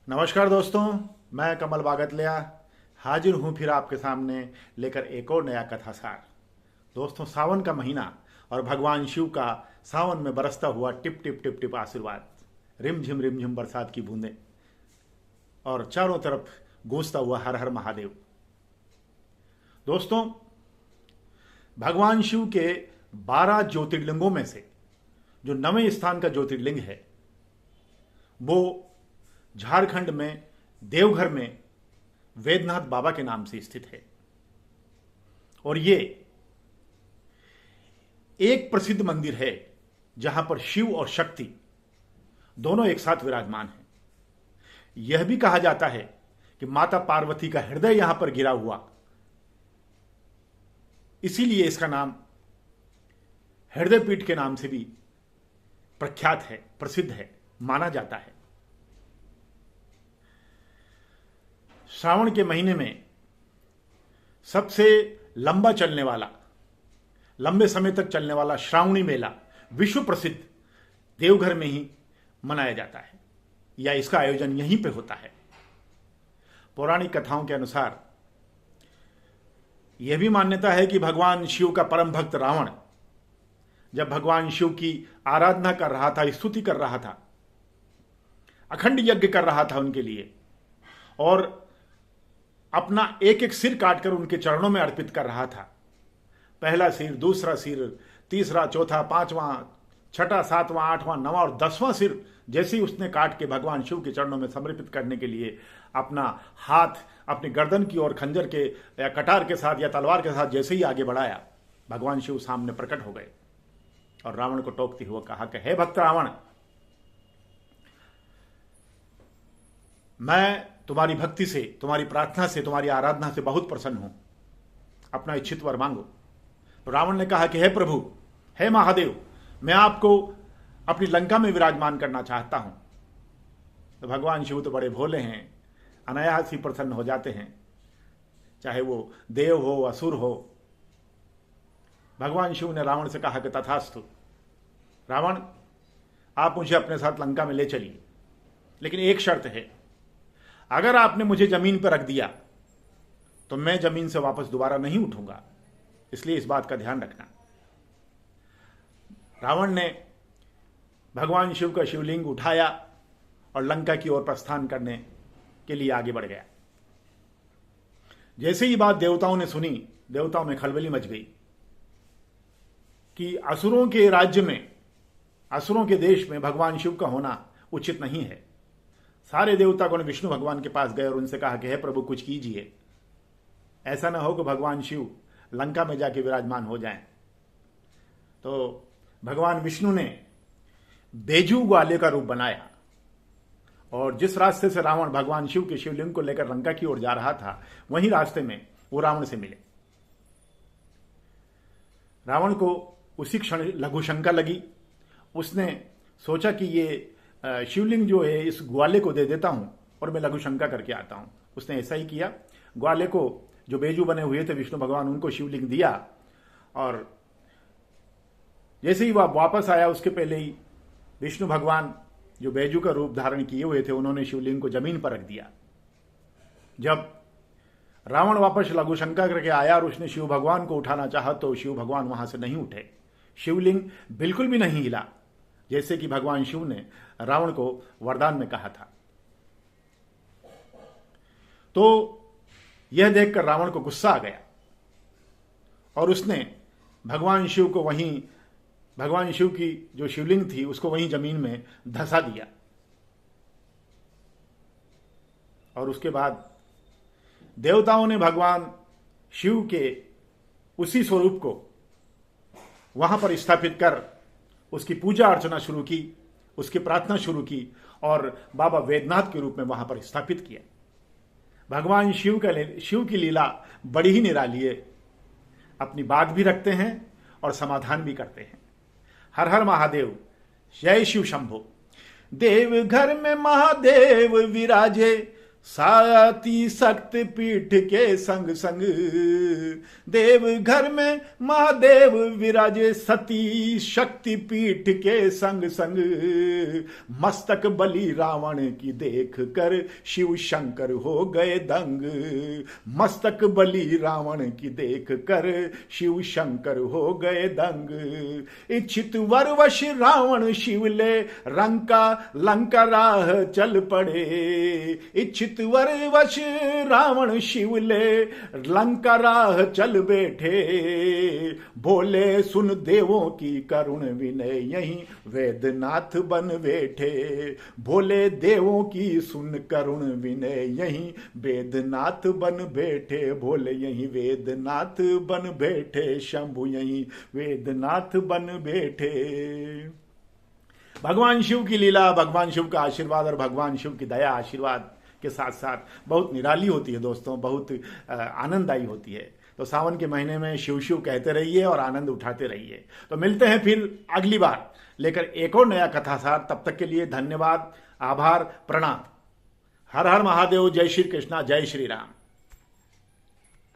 नमस्कार दोस्तों, मैं कमल बागतलिया हाजिर हूँ फिर आपके सामने लेकर एक और नया कथासार। दोस्तों, सावन का महीना और भगवान शिव का सावन में बरसता हुआ टिप टिप टिप टिप आशीर्वाद, रिम झिम बरसात की बूंदें और चारों तरफ गूंजता हुआ हर हर महादेव। दोस्तों, भगवान शिव के 12 ज्योतिर्लिंगों में से जो 9वें स्थान का ज्योतिर्लिंग है वो झारखंड में देवघर में वैद्यनाथ बाबा के नाम से स्थित है। और ये एक प्रसिद्ध मंदिर है जहां पर शिव और शक्ति दोनों एक साथ विराजमान हैं। यह भी कहा जाता है कि माता पार्वती का हृदय यहां पर गिरा हुआ, इसीलिए इसका नाम हृदय पीठ के नाम से भी प्रख्यात है, प्रसिद्ध है, माना जाता है। श्रावण के महीने में सबसे लंबा चलने वाला, लंबे समय तक चलने वाला श्रावणी मेला विश्व प्रसिद्ध देवघर में ही मनाया जाता है, या इसका आयोजन यहीं पे होता है। पौराणिक कथाओं के अनुसार यह भी मान्यता है कि भगवान शिव का परम भक्त रावण जब भगवान शिव की आराधना कर रहा था, स्तुति कर रहा था, अखंड यज्ञ कर रहा था उनके लिए, और अपना एक एक सिर काटकर उनके चरणों में अर्पित कर रहा था। पहला सिर, दूसरा सिर, तीसरा, चौथा, पांचवां, छठा, सातवां, आठवां, नवां और 10वां सिर जैसे ही उसने काट के भगवान शिव के चरणों में समर्पित करने के लिए अपना हाथ अपनी गर्दन की ओर खंजर के या कटार के साथ या तलवार के साथ जैसे ही आगे बढ़ाया, भगवान शिव सामने प्रकट हो गए और रावण को टोकते हुए कहा कि हे भक्त रावण, मैं तुम्हारी भक्ति से, तुम्हारी प्रार्थना से, तुम्हारी आराधना से बहुत प्रसन्न हूं, अपना इच्छित वर मांगो। तो रावण ने कहा कि हे प्रभु, हे महादेव, मैं आपको अपनी लंका में विराजमान करना चाहता हूं। तो भगवान शिव तो बड़े भोले हैं, अनायास ही प्रसन्न हो जाते हैं, चाहे वो देव हो, असुर हो। भगवान शिव ने रावण से कहा कि तथास्तु, रावण आप मुझे अपने साथ लंका में ले चलिए, लेकिन एक शर्त है, अगर आपने मुझे जमीन पर रख दिया तो मैं जमीन से वापस दोबारा नहीं उठूंगा, इसलिए इस बात का ध्यान रखना। रावण ने भगवान शिव का शिवलिंग उठाया और लंका की ओर प्रस्थान करने के लिए आगे बढ़ गया। जैसे ही बात देवताओं ने सुनी, देवताओं में खलबली मच गई कि असुरों के राज्य में, असुरों के देश में भगवान शिव का होना उचित नहीं है। सारे देवतागण विष्णु भगवान के पास गए और उनसे कहा कि हे प्रभु, कुछ कीजिए, ऐसा ना हो कि भगवान शिव लंका में जाके विराजमान हो जाएं। तो भगवान विष्णु ने बेजू ग्वाले का रूप बनाया और जिस रास्ते से रावण भगवान शिव के शिवलिंग को लेकर लंका की ओर जा रहा था, वहीं रास्ते में वो रावण से मिले। रावण को उसी क्षण लघु शंका लगी। उसने सोचा कि ये शिवलिंग जो है इस ग्वाले को दे देता हूं और मैं लघु शंका करके आता हूं। उसने ऐसा ही किया। ग्वाले को, जो बेजू बने हुए थे विष्णु भगवान, उनको शिवलिंग दिया और जैसे ही वह वापस आया, उसके पहले ही विष्णु भगवान जो बेजू का रूप धारण किए हुए थे, उन्होंने शिवलिंग को जमीन पर रख दिया। जब रावण वापस लघु शंका करके आया और उसने शिव भगवान को उठाना चाहा तो शिव भगवान वहां से नहीं उठे। शिवलिंग बिल्कुल भी नहीं हिला, जैसे कि भगवान शिव ने रावण को वरदान में कहा था। तो यह देखकर रावण को गुस्सा आ गया और उसने भगवान शिव को वहीं, भगवान शिव की जो शिवलिंग थी उसको वहीं जमीन में धंसा दिया। और उसके बाद देवताओं ने भगवान शिव के उसी स्वरूप को वहां पर स्थापित कर उसकी पूजा अर्चना शुरू की, उसकी प्रार्थना शुरू की और बाबा वैद्यनाथ के रूप में वहां पर स्थापित किया। भगवान शिव की लीला बड़ी ही निराली है। अपनी बात भी रखते हैं और समाधान भी करते हैं। हर हर महादेव, जय शिव शंभो। देवघर में महादेव विराजे, साती शक्त पीठ के संग संग देव घर में महादेव विराजे, सती शक्ति पीठ के संग संग मस्तक बलि रावण की देख कर शिव शंकर हो गए दंग। मस्तक बलि रावण की देख कर शिव शंकर हो गए दंग। इच्छित वरवश रावण शिवले लंका राह चल पड़े। इच्छित वरवश रावण शिवले लंका राह चल बैठे। बोले सुन देवों की करुण विनय, यहीं वेदनाथ बन बैठे। बोले देवों की सुन करुण विनय, यहीं वेदनाथ बन बैठे। बोले यहीं वेदनाथ बन बैठे, शंभु यहीं वेदनाथ बन बैठे। भगवान शिव की लीला, भगवान शिव का आशीर्वाद और भगवान शिव की दया आशीर्वाद के साथ साथ बहुत निराली होती है दोस्तों, बहुत आनंददायी होती है। तो सावन के महीने में शिव शिव कहते रहिए और आनंद उठाते रहिए। तो मिलते हैं फिर अगली बार लेकर एक और नया कथासार। तब तक के लिए धन्यवाद, आभार, प्रणाम। हर हर महादेव, जय श्री कृष्णा, जय श्री राम।